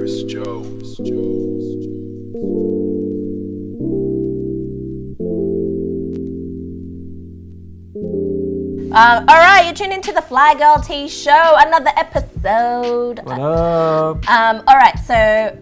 All right, you're tuned into the Flygirl Tea Show, another episode. What up? All right, so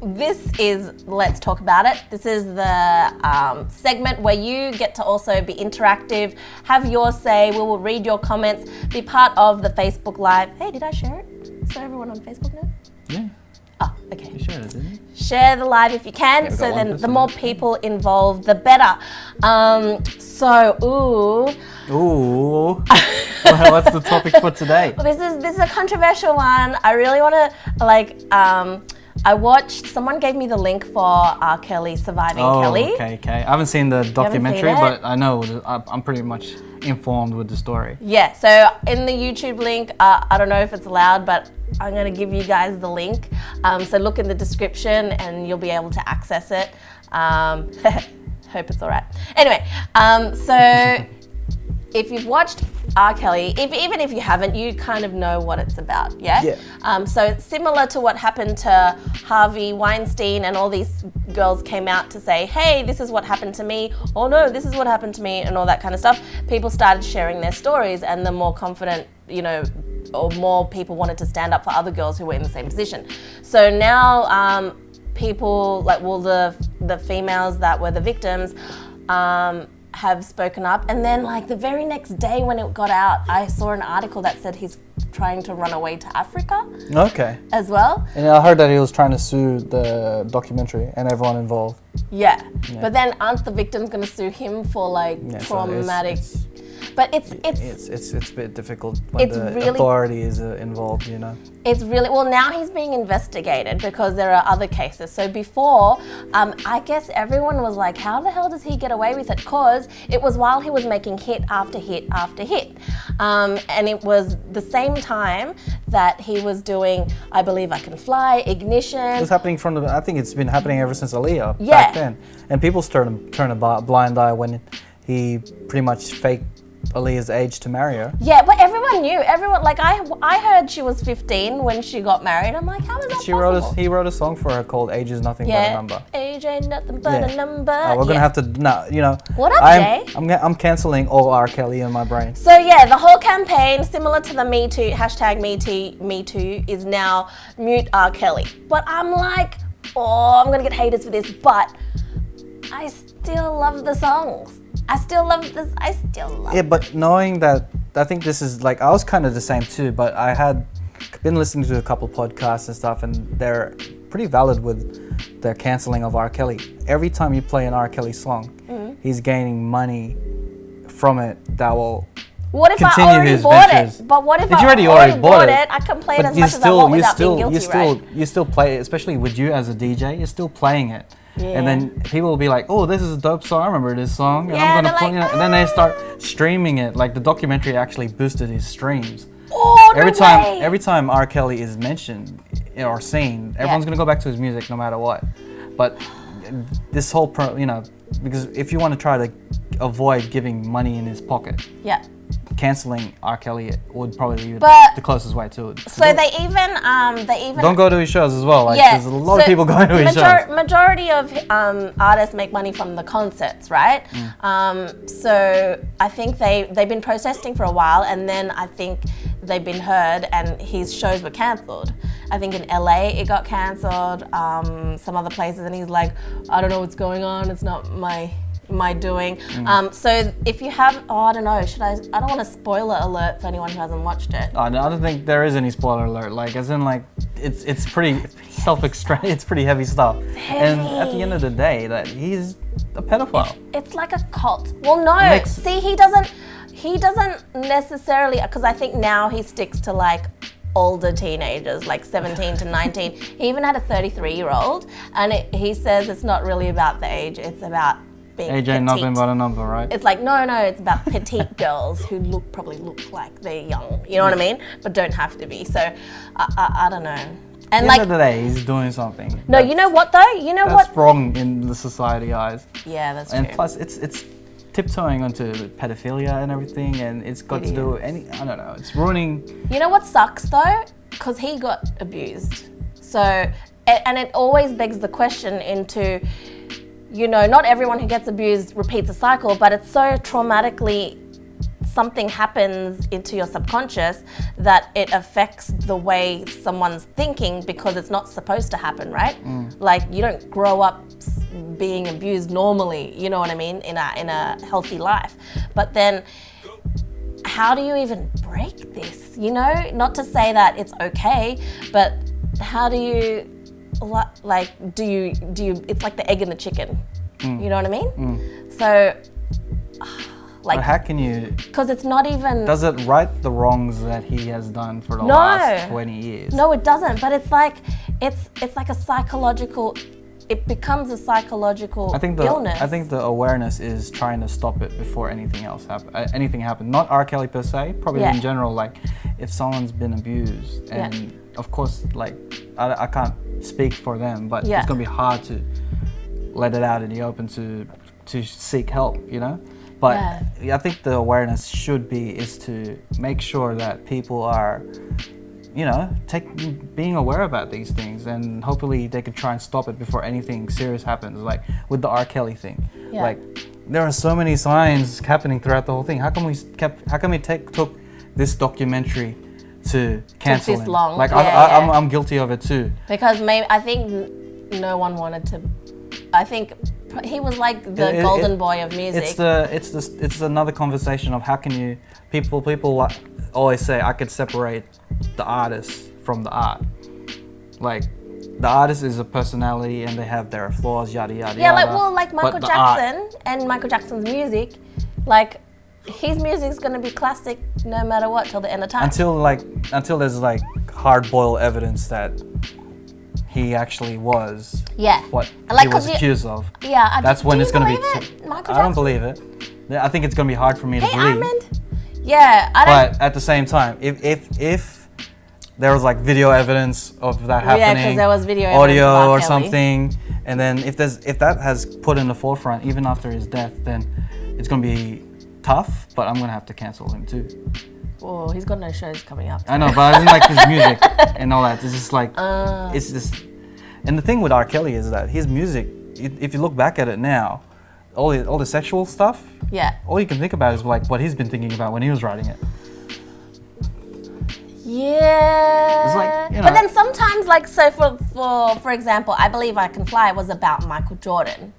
this is Let's Talk About It. This is the segment where you get to also be interactive, have your say. We will read your comments, be part of the Facebook Live. Hey, did I share it? So everyone on Facebook knows? Yeah. Oh, okay. You shared it, didn't you? Share the live if you can, Yeah, so then the more people involved, the better. Ooh. Well, what's the topic for today? Well, this is a controversial one. I really want to I watched. Someone gave me the link for R. Kelly Surviving Kelly. Okay. I haven't seen the documentary, seen it? but I know. I'm pretty much informed with the story. Yeah. So in the YouTube link, I don't know if it's allowed, but I'm gonna give you guys the link. So look in the description, and you'll be able to access it. Hope it's all right. Anyway, so if you've watched R. Kelly, even if you haven't, you kind of know what it's about, yeah? Yeah. So it's similar to what happened to Harvey Weinstein, and all these girls came out to say, hey, this is what happened to me, oh no, this is what happened to me, and all that kind of stuff. People started sharing their stories, and the more confident, or more people wanted to stand up for other girls who were in the same position. So now people, the females that were the victims, have spoken up, and then the very next day when it got out, I saw an article that said he's trying to run away to Africa. Okay. As well. And I heard that he was trying to sue the documentary and everyone involved. Yeah. But then aren't the victims going to sue him for traumatic? But it's a bit difficult when the really, authority is involved, It's really, well, now he's being investigated because there are other cases. So before, I guess everyone was like, how the hell does he get away with it? Because it was while he was making hit after hit after hit. And it was the same time that he was doing I Believe I Can Fly, Ignition. It was happening I think it's been happening ever since Aaliyah Yeah. back then. And people turn a blind eye when he pretty much faked Aaliyah's age to marry her. Yeah, but everyone knew. Everyone, I heard she was 15 when she got married. I'm like, how is that possible? He wrote a song for her called "Age Is Nothing But a Number." Age ain't nothing but a number. We're gonna have to What up, Jay? I'm canceling all R. Kelly in my brain. So yeah, the whole campaign, similar to the Me Too #Me Too, is now mute R. Kelly. But I'm like, I'm gonna get haters for this, but I still love the songs. I still love this. Yeah, but knowing that, I think this is I was kind of the same too, but I had been listening to a couple podcasts and stuff, and they're pretty valid with their canceling of R. Kelly. Every time you play an R. Kelly song, he's gaining money from it that will What if continue I already his bought ventures. it? But what if you I already bought it? I can play it as much as I want without being guilty, right? You still play it, especially with you as a DJ, you're still playing it. Yeah. And then people will be like, oh, this is a dope song, I remember this song, and Yeah, I'm gonna play like, it. And then they start streaming it. The documentary actually boosted his streams. Oh, no way. Every time R. Kelly is mentioned or seen, everyone's gonna go back to his music no matter what. But this whole because if you want to try to avoid giving money in his pocket, yeah, canceling R. Kelly would probably be the closest way to it. So they even don't go to his shows as well. There's a lot of people going to his shows. Majority of artists make money from the concerts, right? So I think they've been protesting for a while, and then I think they've been heard, and his shows were cancelled. I think in LA it got cancelled, some other places, and he's like, I don't know what's going on. It's not my doing. So if you have, I don't know, I don't want to spoiler alert for anyone who hasn't watched it. I don't think there is any spoiler alert. It's pretty self-explanatory. It's pretty heavy stuff. And at the end of the day, that he's a pedophile. It's like a cult. Well, no. See, he doesn't necessarily, because I think now he sticks to older teenagers, 17 to 19. He even had a 33-year-old, and he says it's not really about the age, it's about being age ain't nothing but a number, right? It's no, it's about petite girls who probably look like they're young, you know what I mean? But don't have to be. So, I don't know. And at the end of the day, he's doing something. No, you know what though? You know what? That's wrong in the society eyes. Yeah, that's true. And plus, it's tiptoeing onto pedophilia and everything, and it's got to do I don't know, it's ruining. You know what sucks though? Because he got abused. So, and it always begs the question into, you know, not everyone who gets abused repeats a cycle, but it's so traumatically, something happens into your subconscious that it affects the way someone's thinking because it's not supposed to happen, right? Like, you don't grow up being abused normally, you know what I mean, in a healthy life. But then, how do you even break this? You know, not to say that it's okay, but how do you, like, do you? It's like the egg and the chicken. You know what I mean? So, like, but how can you? Because it's not even. Does it right the wrongs that he has done for the last 20 years? No, it doesn't. But it's like a psychological. It becomes a psychological illness. I think the awareness is trying to stop it before anything else anything happens. Not R. Kelly per se, probably in general. Like, if someone's been abused, and of course, like, I can't speak for them, but it's gonna be hard to let it out in the open to seek help, you know. But I think the awareness is to make sure that people are, you know, being aware about these things, and hopefully they could try and stop it before anything serious happens. Like with the R. Kelly thing, like there are so many signs happening throughout the whole thing. How come we took this documentary to cancel this him? long. Like I'm guilty of it too. Because I think no one wanted to. I think he was like the golden boy of music. It's another conversation of how can you people always say I could separate the artist from the art. Like, the artist is a personality and they have their flaws, yada yada yeah, yada. like Michael Jackson and Michael Jackson's music, like his music's gonna be classic no matter what till the end of time. Until there's like hard-boiled evidence that he actually was what he was accused of. Yeah, that's when it's gonna be. Michael Jackson? I don't believe it. I think it's gonna be hard for me to believe. Armand? Yeah, But at the same time, if there was like video evidence of that happening, yeah, because there was video audio or something, and then if that has put in the forefront even after his death, then it's gonna be tough. But I'm gonna have to cancel him too. Oh, he's got no shows coming up. I know, but I didn't like his music and all that. It's just like it's just. And the thing with R. Kelly is that his music, if you look back at it now, all the sexual stuff. Yeah. All you can think about is like what he's been thinking about when he was writing it. Yeah. It's like, you know. But then sometimes, like, so for example, I Believe I Can Fly was about Michael Jordan.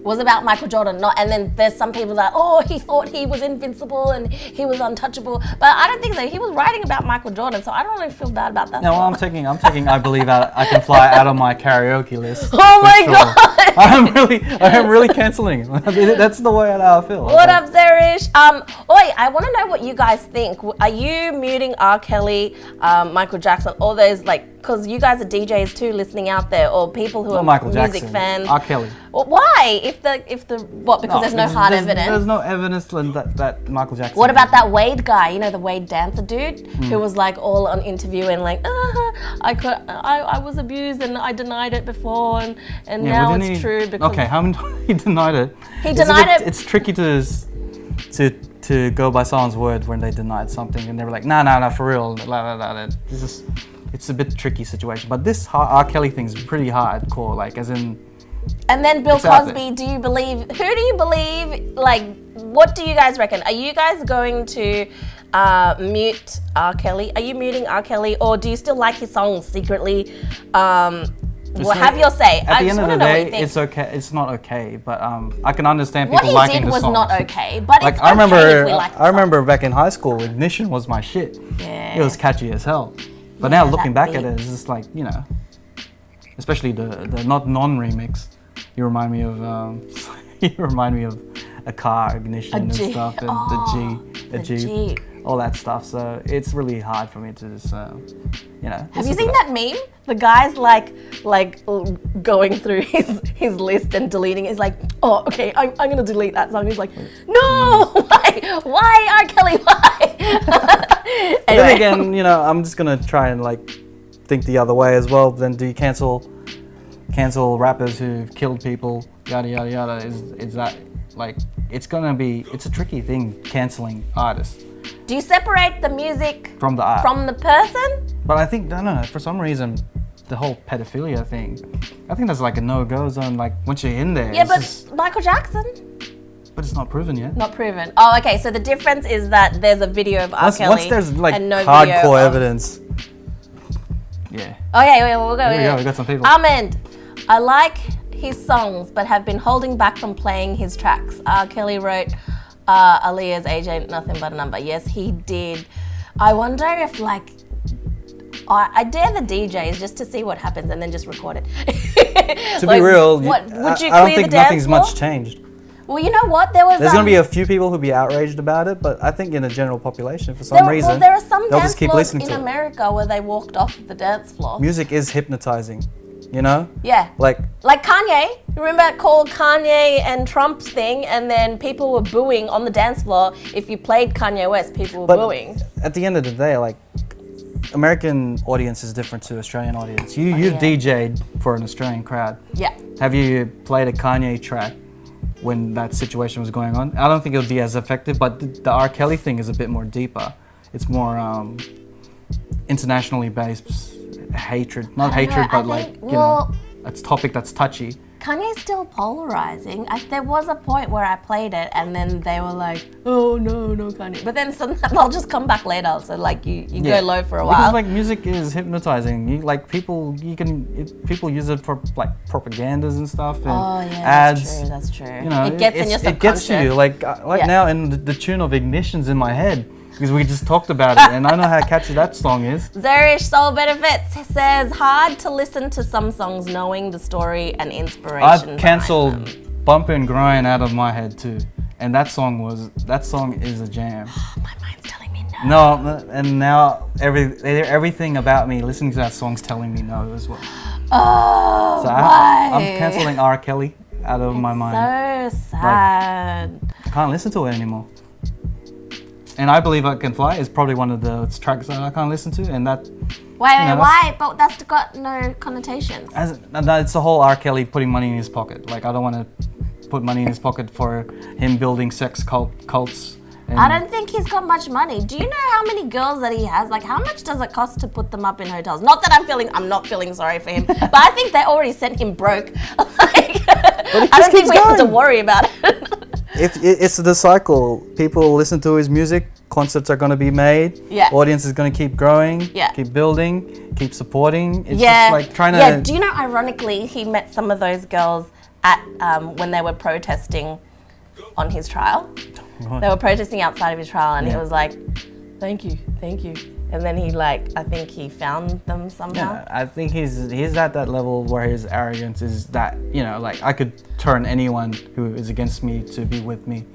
And then there's some people that, he thought he was invincible and he was untouchable. But I don't think so. He was writing about Michael Jordan, so I don't really feel bad about that. No, I'm taking I Believe I Can Fly out of my karaoke list. Oh my God. I am really canceling it. That's the way I feel. What up, Zerish? I want to know what you guys think. Are you muting R. Kelly, Michael Jackson, all those, like, because you guys are DJs too, listening out there, or people who are Michael music Jackson, fans. R. Kelly. Well, why? Because there's no hard evidence. There's no evidence that Michael Jackson. What about that Wade guy? You know, the Wade dancer dude who was like all on interview and like, I was abused and I denied it before and now it's true because. Okay, how many times he denied it? He denied it. It's tricky to go by someone's word when they denied something and they were like, no, for real, it's a bit tricky situation. But this R. Kelly thing is pretty hardcore, like as in. And then Bill Cosby, who do you believe, like, what do you guys reckon? Are you guys going to mute R. Kelly? Are you muting R. Kelly, or do you still like his songs secretly? Have your say. At the end of the day, it's okay. It's not okay, but I can understand people liking the songs. What he did was not okay, but like, it's okay if we like the songs. I remember back in high school, Ignition was my shit. Yeah. It was catchy as hell. But now looking back at it, it's just like, you know, especially the non-remix. You remind me of a car, Ignition and stuff, and the G, all that stuff. So it's really hard for me to just, you know. Have you seen that meme? The guy's like going through his list and deleting it. He's like, oh, okay, I'm gonna delete that song. He's like, no, why R. Kelly, why? Anyway. Then again, you know, I'm just gonna try and like think the other way as well. Then do you cancel rappers who've killed people, yada yada yada? Is that like it's a tricky thing, canceling artists. Do you separate the music from the art, from the person? But I think no, for some reason the whole pedophilia thing. I think that's like a no-go zone. Like once you're in there, Yeah, it's but just, Michael Jackson? but it's not proven yet. Not proven. Oh, okay. So the difference is that there's a video of R. Kelly Once there's like and no hardcore video of... evidence. Yeah. Okay, wait, we'll go. Here we go. We got some people. Ahmed, I like his songs, but have been holding back from playing his tracks. R. Kelly wrote, Aaliyah's age ain't nothing but a number. Yes, he did. I wonder if like, I dare the DJs just to see what happens and then just record it. To be real, what, would you I don't clear think the dance nothing's floor? much changed. Well, you know what? There's going to be a few people who'll be outraged about it, but I think in the general population, for some Well, reason, there are some they'll dance just keep floors listening in to it. America where they walked off the dance floor. Music is hypnotizing, you know? Yeah. Like Kanye. Remember it called Kanye and Trump's thing, and then people were booing on the dance floor. If you played Kanye West, people were booing. At the end of the day, like, American audience is different to Australian audience. You've DJ'd for an Australian crowd. Yeah. Have you played a Kanye track when that situation was going on? I don't think it would be as effective, but the R. Kelly thing is a bit more deeper. It's more internationally based hatred. Not hatred, but you know, it's topic that's touchy. Kanye's still polarizing. There was a point where I played it and then they were like, oh no Kanye. But then they'll just come back later. So like you go low for a while. Because like music is hypnotizing. People use it for like propagandas and stuff and ads. That's true. You know, it gets in your subconscious. It gets to you. Like now, and the tune of Ignition's in my head because we just talked about it, and I know how catchy that song is. Zerish Soul Benefits says, hard to listen to some songs knowing the story and inspiration. I've cancelled Bump and Grind out of my head too, and that song is a jam. My mind's telling me no. No, and now everything about me listening to that song's telling me no as well. Oh, So why? I'm cancelling R. Kelly out of my mind. So sad. I can't listen to it anymore. And I Believe I Can Fly is probably one of the tracks that I can't listen to, and that. Why? But that's got no connotations. It's the whole R. Kelly putting money in his pocket. Like I don't want to put money in his pocket for him building sex cults. I don't think he's got much money. Do you know how many girls that he has? Like, how much does it cost to put them up in hotels? Not that I'm not feeling sorry for him, but I think they already sent him broke. I don't think we have to worry about it. It's the cycle. People listen to his music. Concerts are going to be made. Yeah. Audience is going to keep growing. Yeah. Keep building. Keep supporting. It's just like trying to. Yeah. Do you know? Ironically, he met some of those girls at when they were protesting on his trial. Right. They were protesting outside of his trial, and he was like, "Thank you." And then I think he found them somehow. Yeah, I think he's at that level where his arrogance is that, you know, like I could turn anyone who is against me to be with me.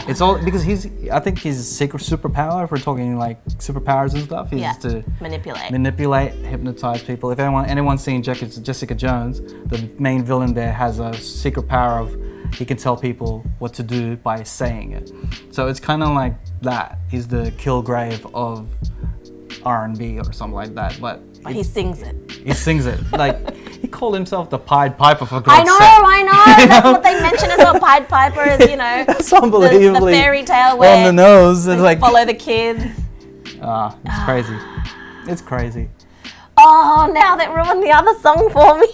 It's all because I think his secret superpower, if we're talking like superpowers and stuff, is to manipulate, hypnotize people. If anyone's seen Jessica Jones, the main villain there has a secret power of he can tell people what to do by saying it. So it's kind of like that. He's the Kilgrave of R&B or something like that. But he sings it. He sings it. Like, he called himself the Pied Piper for God's sake. I know. That's what they mention as well. Pied Piper is, you know, it's unbelievably the fairy tale where on the nose. It's like follow the kids. It's crazy. It's crazy. Oh, now they ruined the other song for me.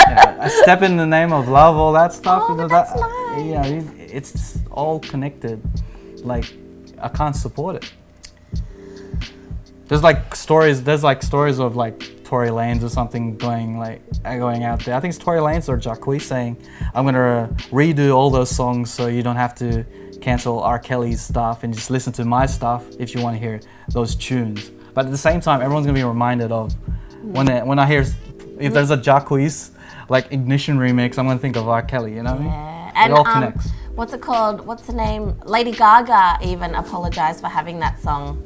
A Step in the Name of Love, all that stuff. Oh, that's nice. Yeah, it's just all connected. Like, I can't support it. There's stories of like Tory Lanez or something going out there. I think it's Tory Lanez or Jacquees saying, "I'm gonna redo all those songs so you don't have to cancel R. Kelly's stuff and just listen to my stuff if you want to hear those tunes." But at the same time, everyone's gonna be reminded of when I hear if there's a Jacquees like Ignition remix, I'm gonna think of R. Kelly. You know what I mean? And it all connects. What's it called? What's the name? Lady Gaga even apologized for having that song.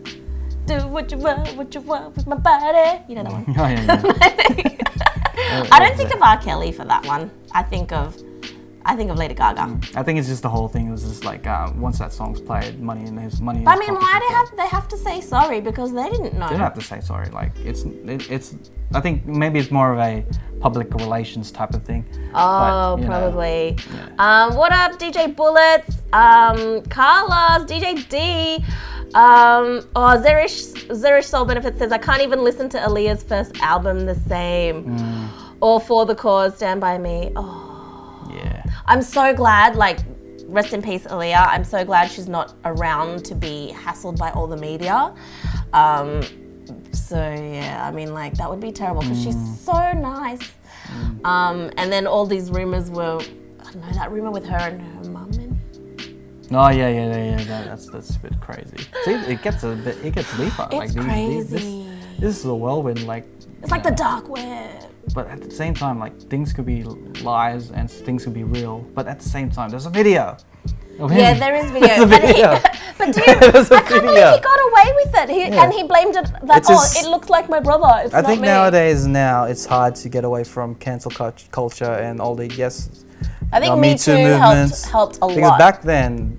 Do what you want with my body. You know that one? Oh, yeah. I don't think of R. Kelly for that one. I think of Lady Gaga. I think it's just the whole thing. It was just like once that song's played, money in his money. But I mean, why do they have to say sorry? Because they didn't know. They don't have to say sorry. Like it's. I think maybe it's more of a public relations type of thing. Oh, but, probably. Yeah. What up, DJ Bullets? Carlos, DJ D. Zerish Soul Benefit says, I can't even listen to Aaliyah's first album the same. Or For the Cause, Stand By Me. Oh. Yeah. I'm so glad, like, rest in peace, Aaliyah. I'm so glad she's not around to be hassled by all the media. So, yeah, I mean, like, that would be terrible because she's so nice. And then all these rumors were, I don't know, that rumor with her and her mum and Oh yeah. That's a bit crazy. See, it gets deeper. it's crazy. This is a whirlwind, like. It's like the dark web. But at the same time, like, things could be lies and things could be real. But at the same time, there's a video of him. Yeah, there is video. There's a video. But dude, I can't believe he got away with it. And he blamed it that, it looks like my brother. It's I not think me. nowadays it's hard to get away from cancel culture and all the I think Me Me Too movements. helped a lot. Because back then,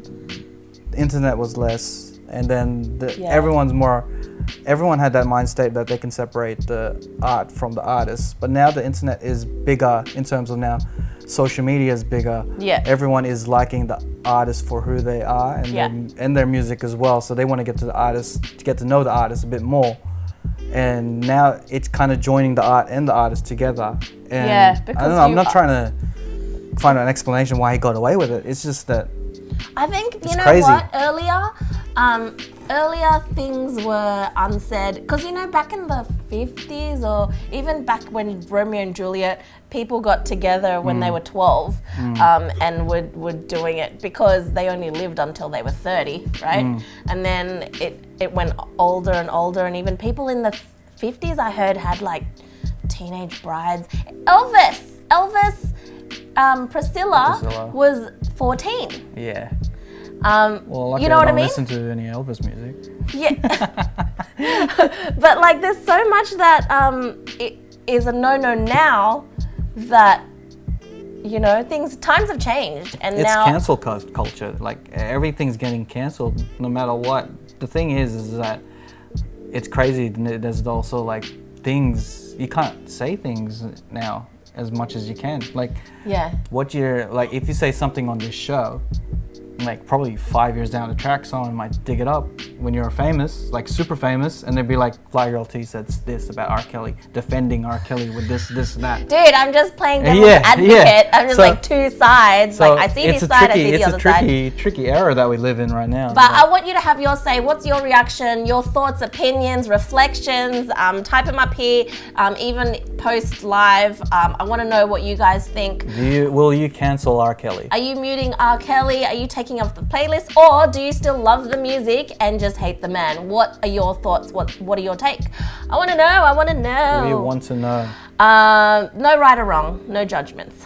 the internet was less, and then everyone had that mind state that they can separate the art from the artist. But now the internet is bigger in terms of now social media is bigger. Yeah. Everyone is liking the artist for who they are and their music as well. So they want to get to the artist, to get to know the artist a bit more. And now it's kind of joining the art and the artist together. And because I don't know, I'm not trying to find an explanation why he got away with it. It's just that I think, you know crazy. what, earlier things were unsaid, because, you know, back in the 50s or even back when Romeo and Juliet, people got together when they were 12 and were doing it because they only lived until they were 30, right? And then it went older and older, and even people in the 50s I heard had like teenage brides. Elvis, Priscilla was 14. Yeah. Well, you know what I mean? Listen to any Elvis music. Yeah. But like, there's so much that it is a no-no now that, you know, times have changed, and it's now cancel culture. Like, everything's getting canceled, no matter what. The thing is that it's crazy. There's also like things you can't say things now as much as you can. Like, what you're like, if you say something on this show, like probably 5 years down the track, someone might dig it up when you're famous, like super famous, and they'd be like, Flygirl T said this about R. Kelly, defending R. Kelly with this and that. Dude, I'm just playing devil's advocate. I'm just like two sides. So like, I see this side, I see the other side. It's a tricky era that we live in right now. But I want you to have your say. What's your reaction, your thoughts, opinions, reflections? Type them up here, even post live. I want to know what you guys think. Will you cancel R. Kelly? Are you muting R. Kelly? Are you taking off the playlist, or do you still love the music and just hate the man? What are your thoughts? What are your take? I want to know. We want to know. No right or wrong, no judgments.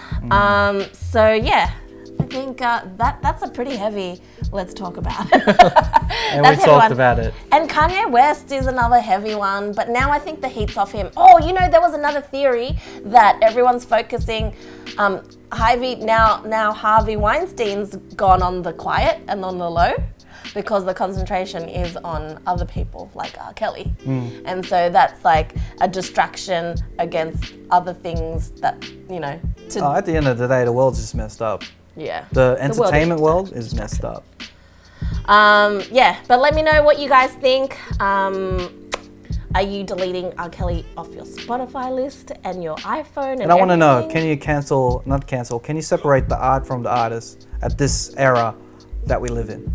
So yeah, I think that's a pretty heavy let's talk about it. And we talked about it. And Kanye West is another heavy one, but now I think the heat's off him. Oh, you know, there was another theory that everyone's focusing. Now Harvey Weinstein's gone on the quiet and on the low because the concentration is on other people like R. Kelly. And so that's like a distraction against other things that, you know. At the end of the day, the world's just messed up. Yeah. The entertainment world is messed up. Yeah, but let me know what you guys think. Are you deleting R. Kelly off your Spotify list and your iPhone? And I want to know, can you separate the art from the artist at this era that we live in?